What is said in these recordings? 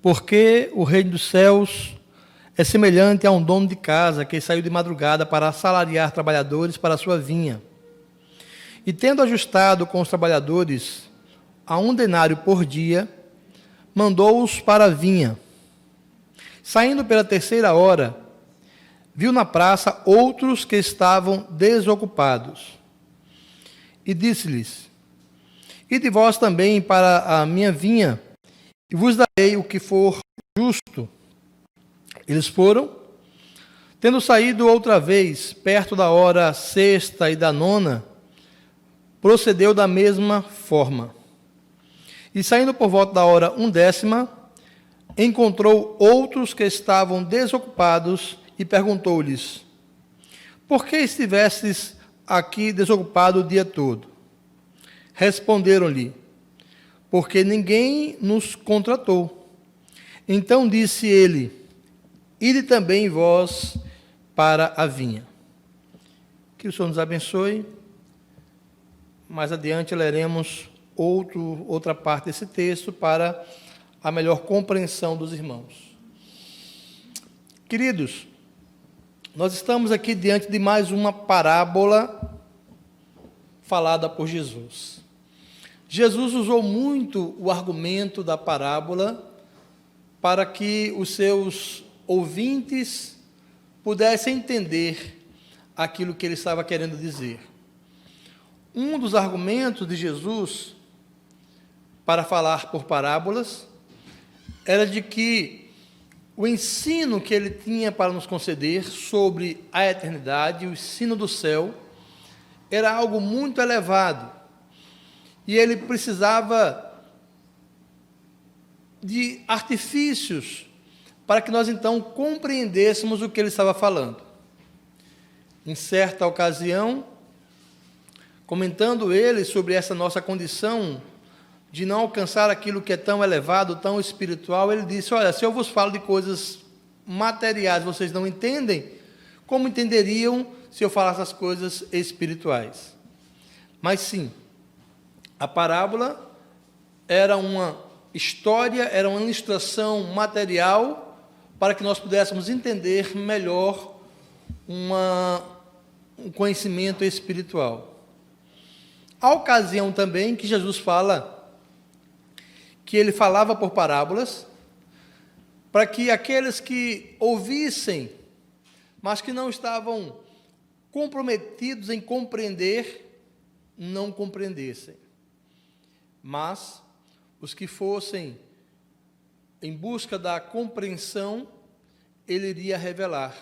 Porque o reino dos céus é semelhante a um dono de casa que saiu de madrugada para assalariar trabalhadores para a sua vinha. E tendo ajustado com os trabalhadores a 1 denário por dia, mandou-os para a vinha. Saindo pela 3ª hora, viu na praça outros que estavam desocupados. E disse-lhes: Ide vós também para a minha vinha, e vos darei o que for justo. Eles foram. Tendo saído outra vez, perto da hora 6ª e da 9ª, procedeu da mesma forma. E saindo por volta da hora 1/10, encontrou outros que estavam desocupados e perguntou-lhes: Por que estivestes aqui desocupado o dia todo? Responderam-lhe: Porque ninguém nos contratou. Então disse ele: Ide também vós para a vinha. Que o Senhor nos abençoe. Mais adiante leremos outra parte desse texto para a melhor compreensão dos irmãos. Queridos, nós estamos aqui diante de mais uma parábola falada por Jesus. Jesus usou muito o argumento da parábola para que os seus ouvintes pudessem entender aquilo que ele estava querendo dizer. Um dos argumentos de Jesus para falar por parábolas era de que o ensino que ele tinha para nos conceder sobre a eternidade, o ensino do céu, era algo muito elevado. E ele precisava de artifícios para que nós então compreendêssemos o que ele estava falando. Em certa ocasião, comentando ele sobre essa nossa condição de não alcançar aquilo que é tão elevado, tão espiritual, ele disse: olha, se eu vos falo de coisas materiais, vocês não entendem, como entenderiam se eu falasse as coisas espirituais? Mas sim, a parábola era uma história, era uma ilustração material para que nós pudéssemos entender melhor um conhecimento espiritual. A ocasião também que Jesus fala que ele falava por parábolas, para que aqueles que ouvissem, mas que não estavam comprometidos em compreender, não compreendessem. Mas os que fossem em busca da compreensão, ele iria revelar.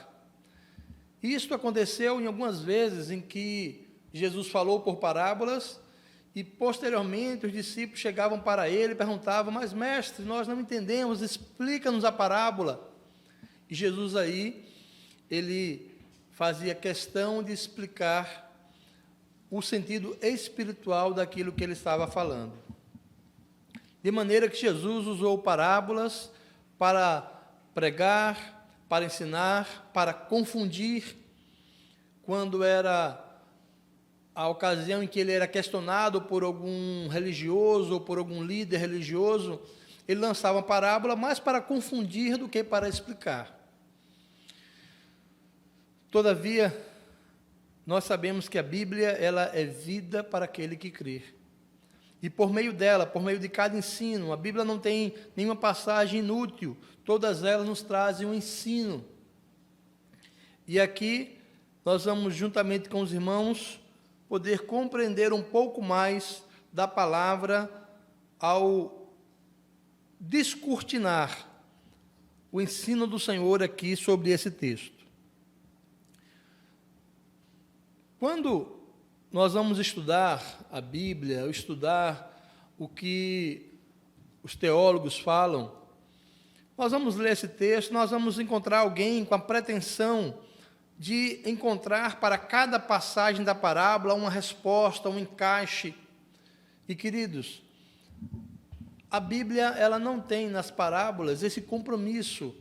Isto aconteceu em algumas vezes em que Jesus falou por parábolas e, posteriormente, os discípulos chegavam para ele e perguntavam: mas, mestre, nós não entendemos, explica-nos a parábola. E Jesus aí, ele fazia questão de explicar o sentido espiritual daquilo que ele estava falando. De maneira que Jesus usou parábolas para pregar, para ensinar, para confundir. Quando era a ocasião em que ele era questionado por algum religioso ou por algum líder religioso, ele lançava uma parábola mais para confundir do que para explicar. Todavia, nós sabemos que a Bíblia ela é vida para aquele que crê. E por meio dela, por meio de cada ensino, a Bíblia não tem nenhuma passagem inútil, todas elas nos trazem um ensino. E aqui nós vamos, juntamente com os irmãos, poder compreender um pouco mais da palavra ao descortinar o ensino do Senhor aqui sobre esse texto. Quando nós vamos estudar a Bíblia, estudar o que os teólogos falam, nós vamos ler esse texto, nós vamos encontrar alguém com a pretensão de encontrar para cada passagem da parábola uma resposta, um encaixe. E, queridos, a Bíblia ela não tem nas parábolas esse compromisso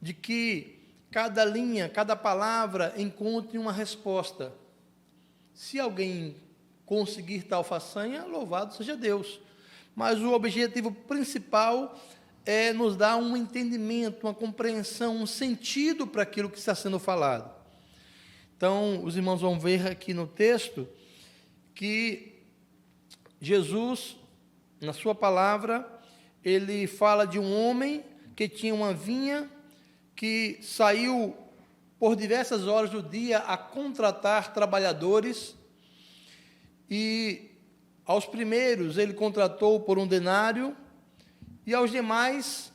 de que cada linha, cada palavra encontre uma resposta. Se alguém conseguir tal façanha, louvado seja Deus. Mas o objetivo principal nos dá um entendimento, uma compreensão, um sentido para aquilo que está sendo falado. Então, os irmãos vão ver aqui no texto que Jesus, na sua palavra, ele fala de um homem que tinha uma vinha, que saiu por diversas horas do dia a contratar trabalhadores, e aos primeiros ele contratou por 1 denário, e aos demais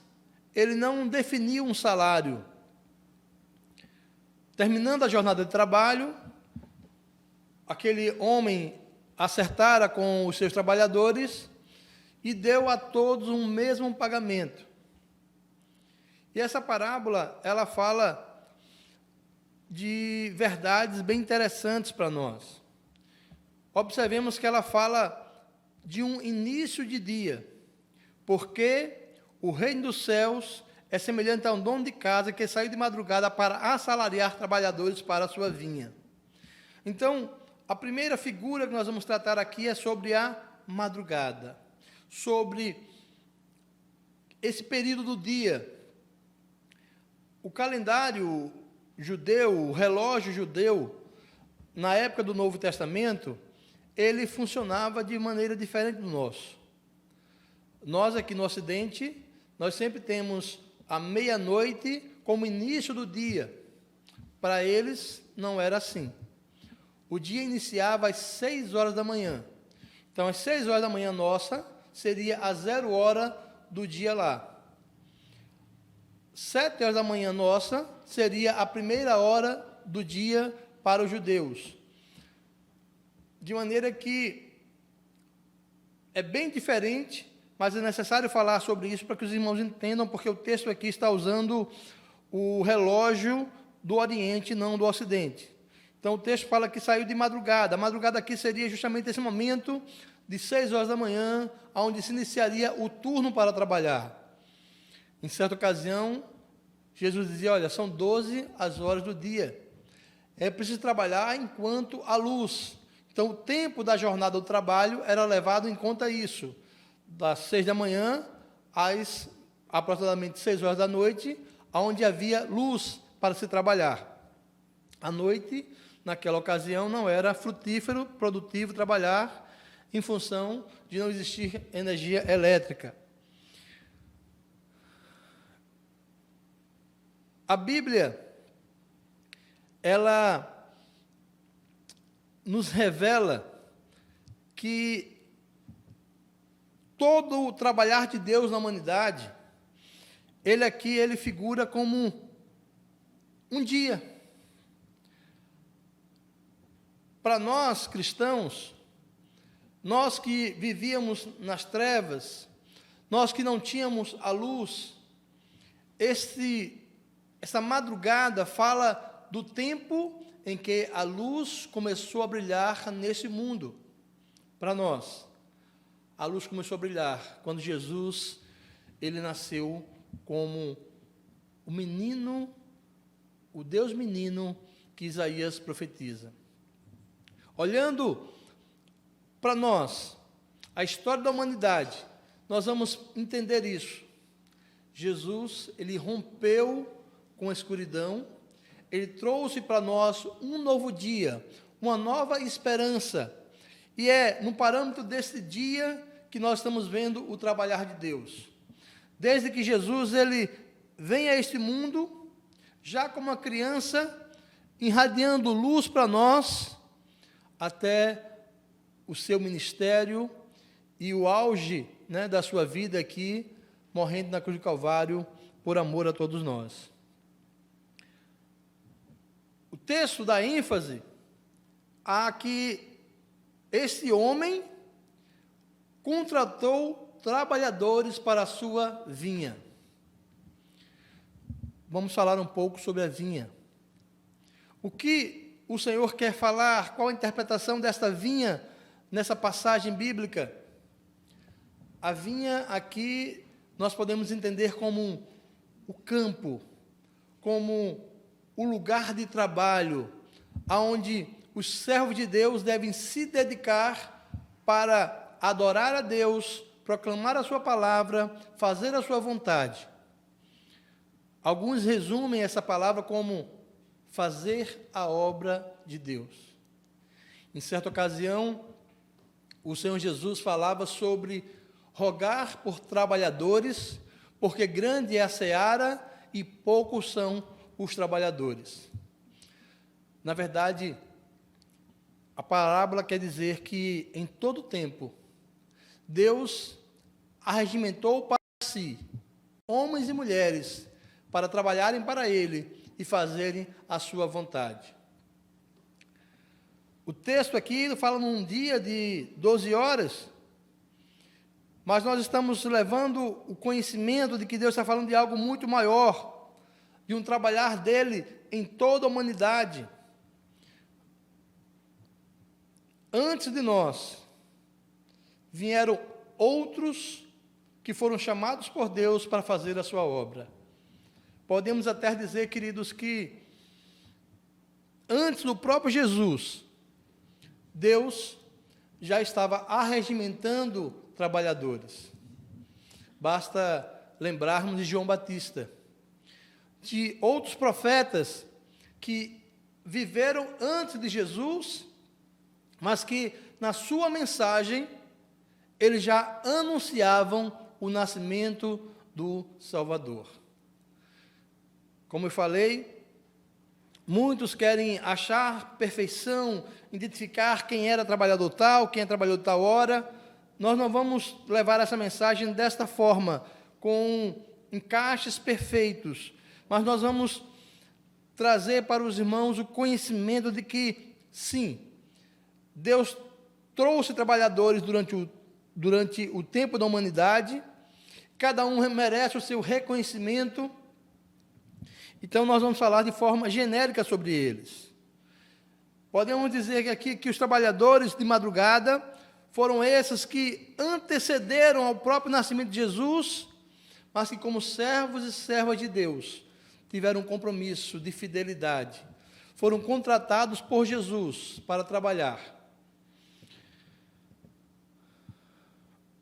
ele não definiu um salário. Terminando a jornada de trabalho, aquele homem acertara com os seus trabalhadores e deu a todos um mesmo pagamento. E essa parábola, ela fala de verdades bem interessantes para nós. Observemos que ela fala de um início de dia, porque o reino dos céus é semelhante a um dono de casa que saiu de madrugada para assalariar trabalhadores para a sua vinha. Então, a primeira figura que nós vamos tratar aqui é sobre a madrugada, sobre esse período do dia. O calendário judeu, o relógio judeu, na época do Novo Testamento, ele funcionava de maneira diferente do nosso. Nós aqui no Ocidente, nós sempre temos a meia-noite como início do dia. Para eles, não era assim. O dia iniciava às 6 horas da manhã. Então, às 6 horas da manhã nossa, seria a 0 hora do dia lá. 7 horas da manhã nossa, seria a primeira hora do dia para os judeus. De maneira que é bem diferente, mas é necessário falar sobre isso para que os irmãos entendam, porque o texto aqui está usando o relógio do Oriente, não do Ocidente. Então, o texto fala que saiu de madrugada. A madrugada aqui seria justamente esse momento de 6 horas da manhã, onde se iniciaria o turno para trabalhar. Em certa ocasião, Jesus dizia, olha, são 12 as horas do dia. É preciso trabalhar enquanto há luz. Então, o tempo da jornada do trabalho era levado em conta isso. Das 6 da manhã às aproximadamente 6 horas da noite, onde havia luz para se trabalhar. À noite, naquela ocasião, não era frutífero, produtivo trabalhar, em função de não existir energia elétrica. A Bíblia, ela nos revela que todo o trabalhar de Deus na humanidade, ele figura como um dia. Para nós, cristãos, nós que vivíamos nas trevas, nós que não tínhamos a luz, essa madrugada fala do tempo em que a luz começou a brilhar nesse mundo. Para nós, a luz começou a brilhar quando Jesus, ele nasceu como o menino, o Deus menino que Isaías profetiza. Olhando para nós, a história da humanidade, nós vamos entender isso. Jesus, ele rompeu com a escuridão, ele trouxe para nós um novo dia, uma nova esperança, e é no parâmetro desse dia que nós estamos vendo o trabalhar de Deus. Desde que Jesus, ele vem a este mundo, já como uma criança, irradiando luz para nós, até o seu ministério e o auge, da sua vida aqui, morrendo na cruz do Calvário, por amor a todos nós. O texto dá ênfase a que esse homem contratou trabalhadores para a sua vinha. Vamos falar um pouco sobre a vinha. O que o Senhor quer falar? Qual a interpretação desta vinha nessa passagem bíblica? A vinha aqui nós podemos entender como o campo, como o lugar de trabalho, aonde os servos de Deus devem se dedicar para adorar a Deus, proclamar a sua palavra, fazer a sua vontade. Alguns resumem essa palavra como fazer a obra de Deus. Em certa ocasião, o Senhor Jesus falava sobre rogar por trabalhadores, porque grande é a seara e poucos são os trabalhadores. Na verdade, a parábola quer dizer que em todo tempo, Deus arregimentou para si homens e mulheres para trabalharem para Ele e fazerem a sua vontade. O texto aqui fala num dia de 12 horas, mas nós estamos levando o conhecimento de que Deus está falando de algo muito maior, de um trabalhar dele em toda a humanidade. Antes de nós, vieram outros que foram chamados por Deus para fazer a sua obra. Podemos até dizer, queridos, que antes do próprio Jesus, Deus já estava arregimentando trabalhadores. Basta lembrarmos de João Batista, de outros profetas que viveram antes de Jesus, mas que na sua mensagem eles já anunciavam o nascimento do Salvador. Como eu falei, muitos querem achar perfeição, identificar quem era trabalhador tal, quem trabalhou tal hora. Nós não vamos levar essa mensagem desta forma, com encaixes perfeitos, mas nós vamos trazer para os irmãos o conhecimento de que, sim, Deus trouxe trabalhadores durante o tempo da humanidade, cada um merece o seu reconhecimento. Então, nós vamos falar de forma genérica sobre eles. Podemos dizer aqui que os trabalhadores de madrugada foram esses que antecederam ao próprio nascimento de Jesus, mas que, como servos e servas de Deus, tiveram um compromisso de fidelidade. Foram contratados por Jesus para trabalhar.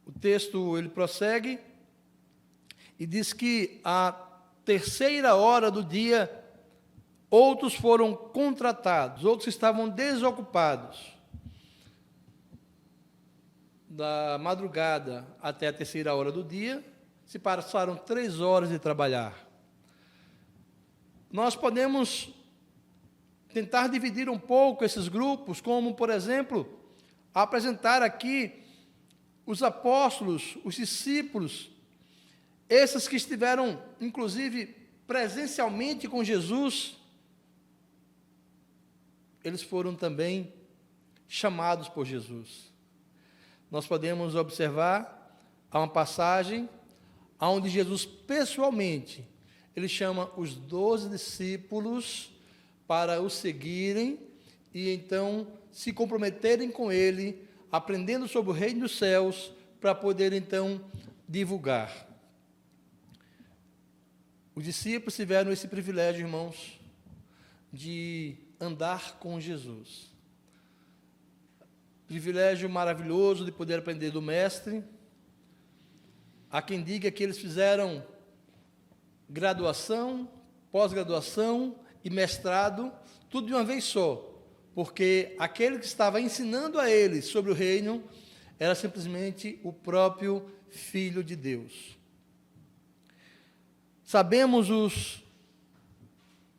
O texto, ele prossegue e diz que à terceira hora do dia, outros foram contratados, outros estavam desocupados. Da madrugada até a terceira hora do dia, se passaram 3 horas de trabalhar. Nós podemos tentar dividir um pouco esses grupos, como, por exemplo, apresentar aqui os apóstolos, os discípulos, esses que estiveram, inclusive, presencialmente com Jesus, eles foram também chamados por Jesus. Nós podemos observar, há uma passagem, onde Jesus, pessoalmente, ele chama os 12 discípulos para o seguirem e, então, se comprometerem com ele, aprendendo sobre o reino dos céus, para poder, então, divulgar. Os discípulos tiveram esse privilégio, irmãos, de andar com Jesus. Privilégio maravilhoso de poder aprender do Mestre. Há quem diga que eles fizeram graduação, pós-graduação e mestrado, tudo de uma vez só, porque aquele que estava ensinando a eles sobre o reino era simplesmente o próprio Filho de Deus. Sabemos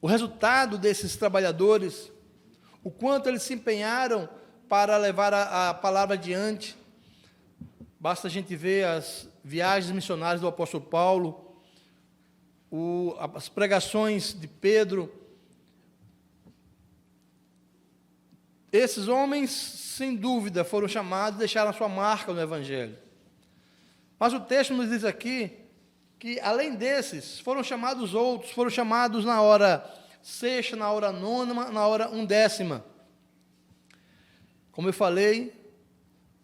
o resultado desses trabalhadores, o quanto eles se empenharam para levar a palavra adiante. Basta a gente ver as viagens missionárias do apóstolo Paulo, as pregações de Pedro. Esses homens, sem dúvida, foram chamados e deixaram a sua marca no Evangelho. Mas o texto nos diz aqui que, além desses, foram chamados outros, foram chamados na hora sexta, na hora nona, na hora 1ª. Como eu falei,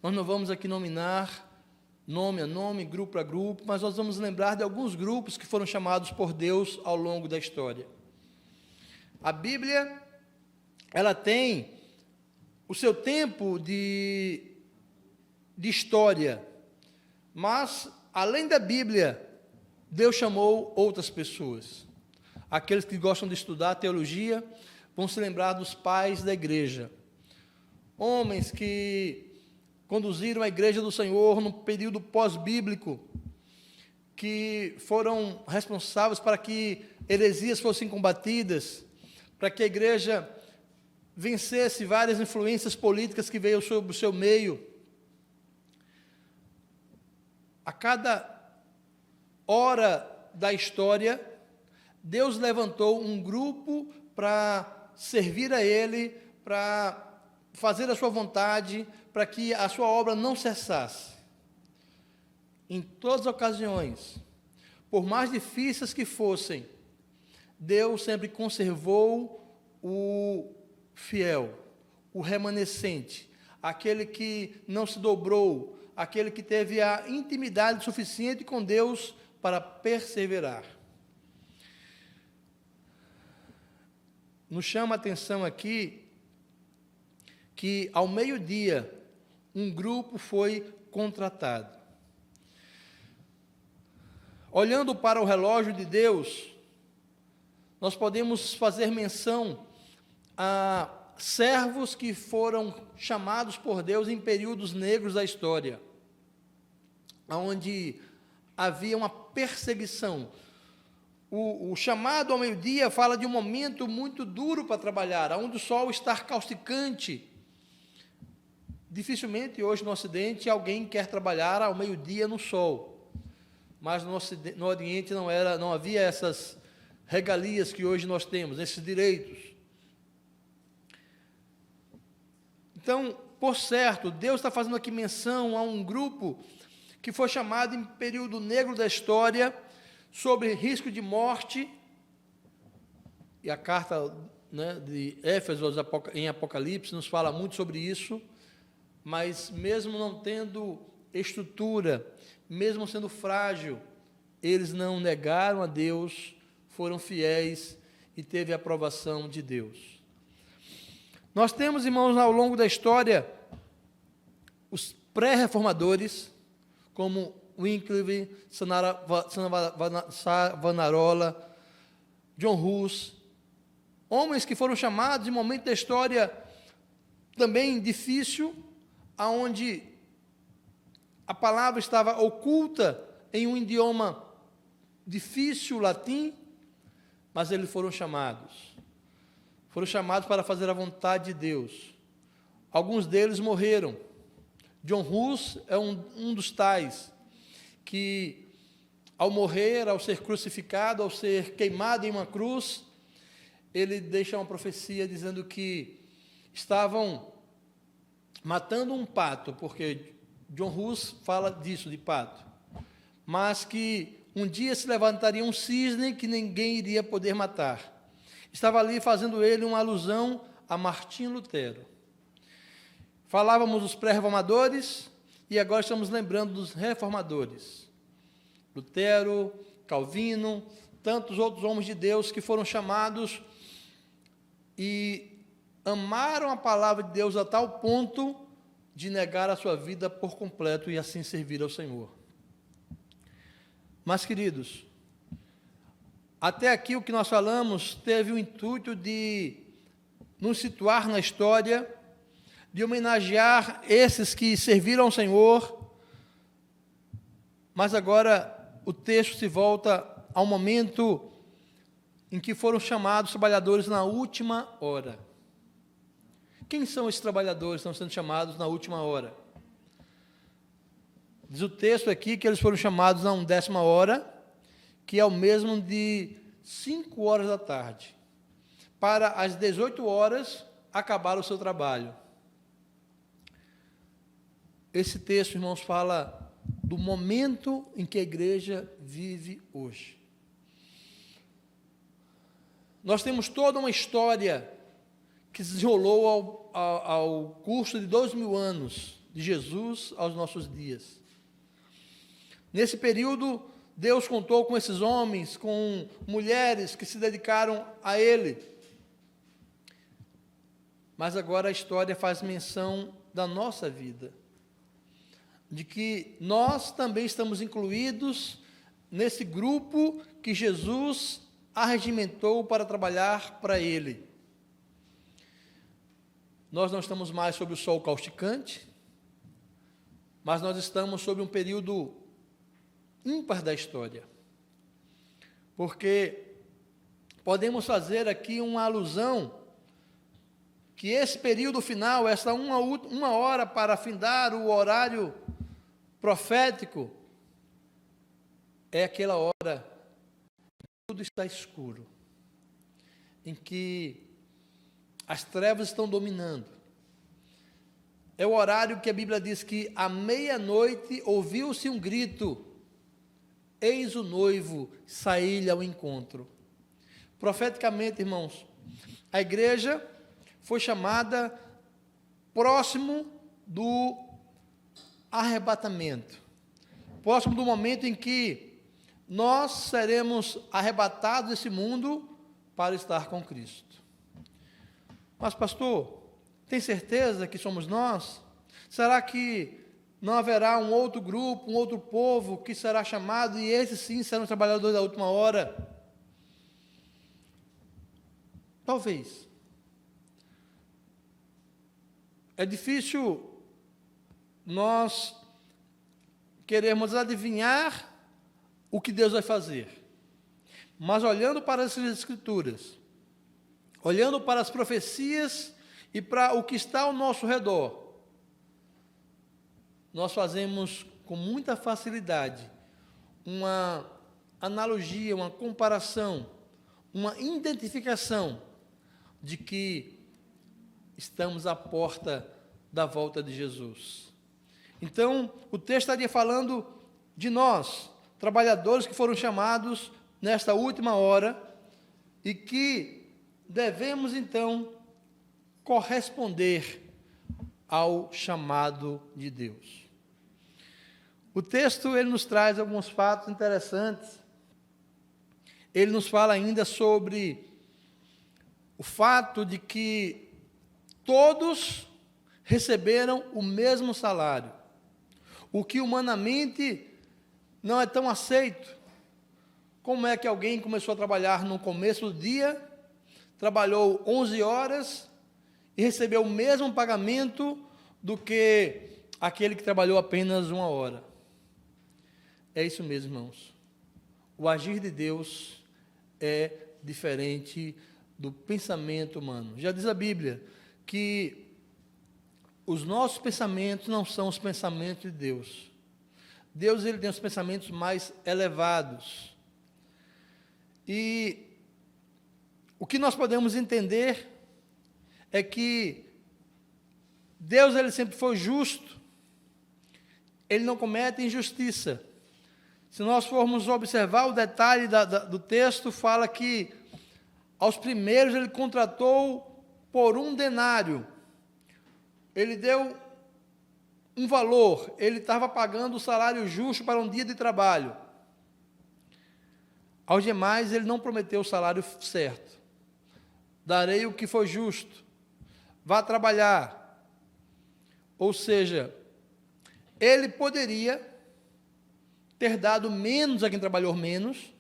nós não vamos aqui nominar nome a nome, grupo a grupo, mas nós vamos lembrar de alguns grupos que foram chamados por Deus ao longo da história. A Bíblia, ela tem o seu tempo de história. Mas, além da Bíblia, Deus chamou outras pessoas. Aqueles que gostam de estudar teologia vão se lembrar dos pais da igreja. Homens que conduziram a igreja do Senhor no período pós-bíblico, que foram responsáveis para que heresias fossem combatidas, para que a igreja vencesse várias influências políticas que veio sobre o seu meio. A cada hora da história, Deus levantou um grupo para servir a Ele, para fazer a sua vontade, para que a sua obra não cessasse. Em todas as ocasiões, por mais difíceis que fossem, Deus sempre conservou o fiel, o remanescente, aquele que não se dobrou, aquele que teve a intimidade suficiente com Deus para perseverar. Nos chama a atenção aqui que, ao meio-dia, um grupo foi contratado. Olhando para o relógio de Deus, nós podemos fazer menção a servos que foram chamados por Deus em períodos negros da história, onde havia uma perseguição. O chamado ao meio-dia fala de um momento muito duro para trabalhar, onde o sol está causticante. Dificilmente hoje no Ocidente alguém quer trabalhar ao meio-dia no sol, mas no Oriente não havia essas regalias que hoje nós temos, esses direitos. Então, por certo, Deus está fazendo aqui menção a um grupo que foi chamado em período negro da história, sobre risco de morte, e a carta, né, de Éfeso em Apocalipse nos fala muito sobre isso, mas mesmo não tendo estrutura, mesmo sendo frágil, eles não negaram a Deus, foram fiéis e teve a aprovação de Deus. Nós temos, irmãos, ao longo da história, os pré-reformadores, como Wycliffe, Savonarola, John Hus, homens que foram chamados em um momento da história também difícil, aonde a palavra estava oculta em um idioma difícil, latim, mas eles foram chamados para fazer a vontade de Deus. Alguns deles morreram. John Hus é um dos tais que, ao morrer, ao ser crucificado, ao ser queimado em uma cruz, ele deixa uma profecia dizendo que estavam matando um pato, porque John Hus fala disso, de pato, mas que um dia se levantaria um cisne que ninguém iria poder matar. Estava ali fazendo ele uma alusão a Martim Lutero. Falávamos dos pré-reformadores e agora estamos lembrando dos reformadores. Lutero, Calvino, tantos outros homens de Deus que foram chamados e amaram a palavra de Deus a tal ponto de negar a sua vida por completo e assim servir ao Senhor. Mas, queridos, até aqui o que nós falamos teve o intuito de nos situar na história, de homenagear esses que serviram ao Senhor, mas agora o texto se volta ao momento em que foram chamados trabalhadores na última hora. Quem são esses trabalhadores que estão sendo chamados na última hora? Diz o texto aqui que eles foram chamados na 10ª hora, que é o mesmo de 5 horas da tarde, para às 18 horas acabar o seu trabalho. Esse texto, irmãos, fala do momento em que a igreja vive hoje. Nós temos toda uma história que se desenrolou ao curso de 2000 anos, de Jesus aos nossos dias. Nesse período, Deus contou com esses homens, com mulheres que se dedicaram a Ele. Mas agora a história faz menção da nossa vida, de que nós também estamos incluídos nesse grupo que Jesus arregimentou para trabalhar para Ele. Nós não estamos mais sob o sol causticante, mas nós estamos sob um período ímpar da história. Porque podemos fazer aqui uma alusão que esse período final, essa uma hora para findar o horário profético, é aquela hora que tudo está escuro, em que as trevas estão dominando. É o horário que a Bíblia diz que à meia-noite ouviu-se um grito: eis o noivo, saí-lhe ao encontro. Profeticamente, irmãos, a igreja foi chamada próximo do arrebatamento, próximo do momento em que nós seremos arrebatados desse mundo para estar com Cristo. Mas, pastor, tem certeza que somos nós? Será que não haverá um outro grupo, um outro povo que será chamado e esses sim serão trabalhadores da última hora? Talvez. É difícil nós queremos adivinhar o que Deus vai fazer, mas olhando para as Escrituras, olhando para as profecias e para o que está ao nosso redor, nós fazemos com muita facilidade uma analogia, uma comparação, uma identificação de que estamos à porta da volta de Jesus. Então, o texto estaria falando de nós, trabalhadores que foram chamados nesta última hora e que devemos, então, corresponder ao chamado de Deus. O texto, ele nos traz alguns fatos interessantes. Ele nos fala ainda sobre o fato de que todos receberam o mesmo salário, o que humanamente não é tão aceito. Como é que alguém começou a trabalhar no começo do dia, trabalhou 11 horas e recebeu o mesmo pagamento do que aquele que trabalhou apenas 1 hora? É isso mesmo, irmãos. O agir de Deus é diferente do pensamento humano. Já diz a Bíblia que os nossos pensamentos não são os pensamentos de Deus. Deus, ele tem os pensamentos mais elevados. E o que nós podemos entender é que Deus, ele sempre foi justo. Ele não comete injustiça. Se nós formos observar o detalhe do texto, fala que aos primeiros ele contratou por 1 denário. Ele deu um valor, ele estava pagando o salário justo para um dia de trabalho. Aos demais ele não prometeu o salário certo. Darei o que for justo, vá trabalhar. Ou seja, ele poderia ter dado menos a quem trabalhou menos,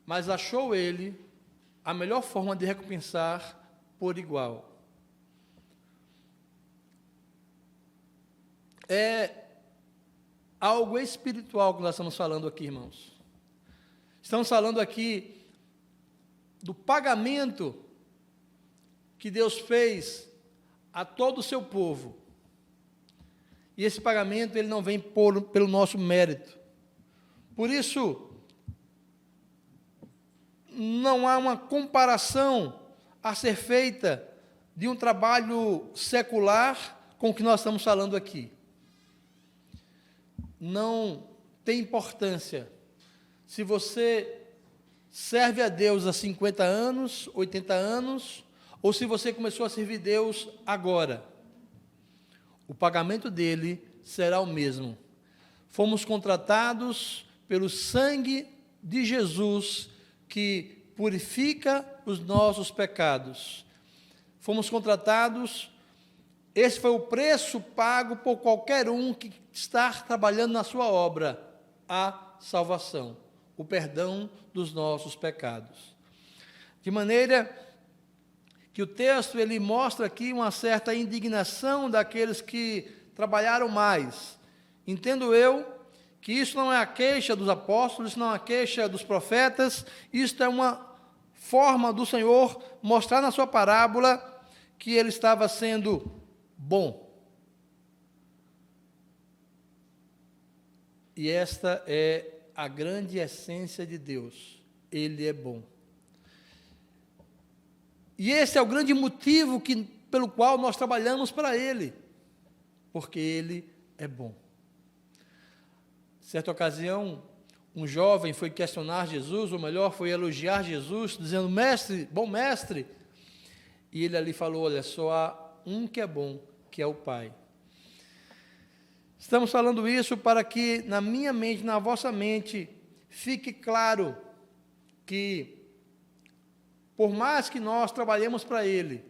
mas achou ele a melhor forma de recompensar por igual. É algo espiritual que nós estamos falando aqui, irmãos. Estamos falando aqui do pagamento que Deus fez a todo o seu povo. E esse pagamento, ele não vem pelo nosso mérito. Por isso, não há uma comparação a ser feita de um trabalho secular com o que nós estamos falando aqui. Não tem importância se você serve a Deus há 50 anos, 80 anos, ou se você começou a servir Deus agora. O pagamento dele será o mesmo. Fomos contratados pelo sangue de Jesus, que purifica os nossos pecados. Fomos contratados Esse foi o preço pago por qualquer um que está trabalhando na sua obra, a salvação, o perdão dos nossos pecados. De maneira que o texto ele mostra aqui uma certa indignação daqueles que trabalharam mais. Entendo eu que isso não é a queixa dos apóstolos, isso não é a queixa dos profetas, isto é uma forma do Senhor mostrar na sua parábola que ele estava sendo bom. E esta é a grande essência de Deus. Ele é bom. E esse é o grande motivo pelo qual nós trabalhamos para Ele, porque Ele é bom. Certa ocasião, um jovem foi questionar Jesus, ou melhor, foi elogiar Jesus, dizendo, mestre, bom mestre. E ele ali falou, olha, só há um que é bom, que é o Pai. Estamos falando isso para que na minha mente, na vossa mente, fique claro que, por mais que nós trabalhemos para Ele,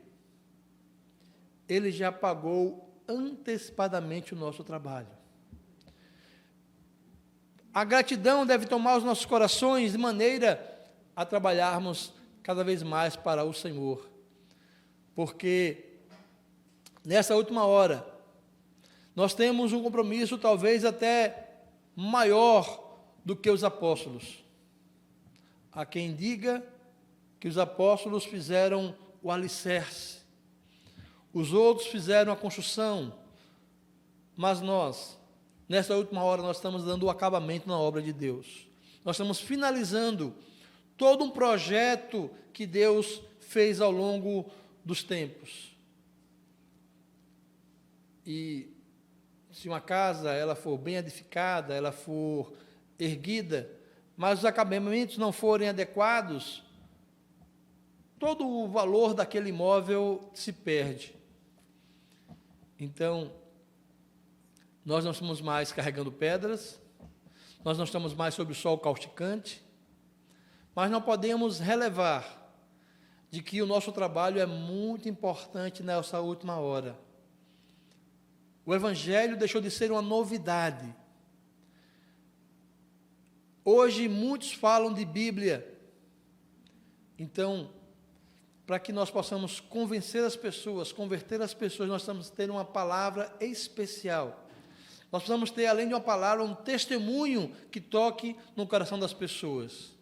Ele já pagou antecipadamente o nosso trabalho. A gratidão deve tomar os nossos corações de maneira a trabalharmos cada vez mais para o Senhor. Porque nessa última hora, nós temos um compromisso talvez até maior do que os apóstolos. Há quem diga que os apóstolos fizeram o alicerce, os outros fizeram a construção, mas nós, nessa última hora, nós estamos dando o acabamento na obra de Deus. Nós estamos finalizando todo um projeto que Deus fez ao longo dos tempos. E se uma casa ela for bem edificada, ela for erguida, mas os acabamentos não forem adequados, todo o valor daquele imóvel se perde. Então, nós não estamos mais carregando pedras, nós não estamos mais sob o sol causticante, mas não podemos relevar de que o nosso trabalho é muito importante nessa última hora. O Evangelho deixou de ser uma novidade. Hoje muitos falam de Bíblia. Então, para que nós possamos convencer as pessoas, converter as pessoas, nós precisamos ter uma palavra especial. Nós precisamos ter, além de uma palavra, um testemunho que toque no coração das pessoas.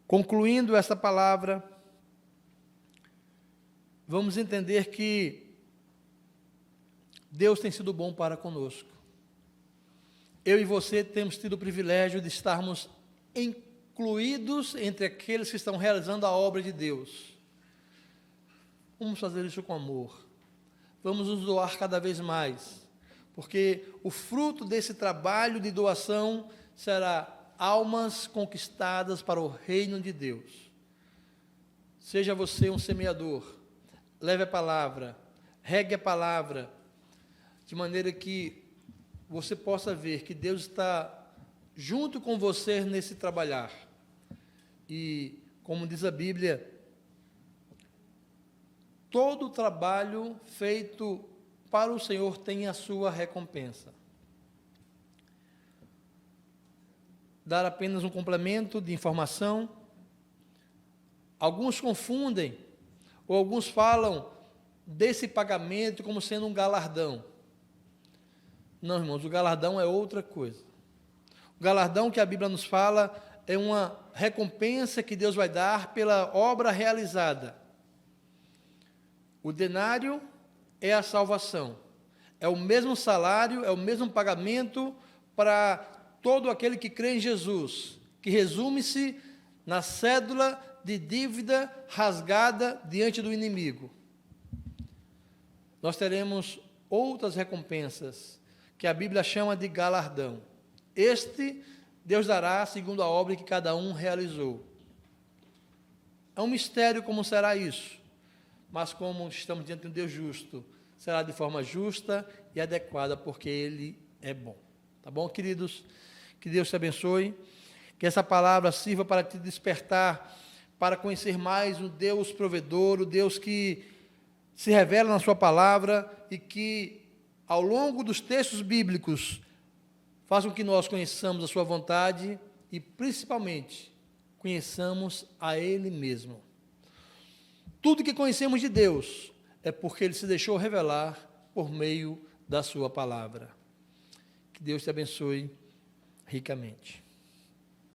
Concluindo essa palavra, vamos entender que Deus tem sido bom para conosco. Eu e você temos tido o privilégio de estarmos incluídos entre aqueles que estão realizando a obra de Deus. Vamos fazer isso com amor. Vamos nos doar cada vez mais, porque o fruto desse trabalho de doação será almas conquistadas para o reino de Deus. Seja você um semeador, leve a palavra, regue a palavra, de maneira que você possa ver que Deus está junto com você nesse trabalhar. E, como diz a Bíblia, todo trabalho feito para o Senhor tem a sua recompensa. Dar apenas um complemento de informação. Alguns confundem, ou alguns falam desse pagamento como sendo um galardão. Não, irmãos, o galardão é outra coisa. O galardão que a Bíblia nos fala é uma recompensa que Deus vai dar pela obra realizada. O denário é a salvação. É o mesmo salário, é o mesmo pagamento para todo aquele que crê em Jesus, que resume-se na cédula de dívida rasgada diante do inimigo. Nós teremos outras recompensas, que a Bíblia chama de galardão. Este Deus dará segundo a obra que cada um realizou. É um mistério como será isso, mas como estamos diante de um Deus justo, será de forma justa e adequada, porque Ele é bom. Tá bom, queridos? Que Deus te abençoe, que essa palavra sirva para te despertar, para conhecer mais o Deus provedor, o Deus que se revela na sua palavra e que, ao longo dos textos bíblicos, façam que nós conheçamos a sua vontade e, principalmente, conheçamos a Ele mesmo. Tudo que conhecemos de Deus é porque Ele se deixou revelar por meio da sua palavra. Que Deus te abençoe ricamente.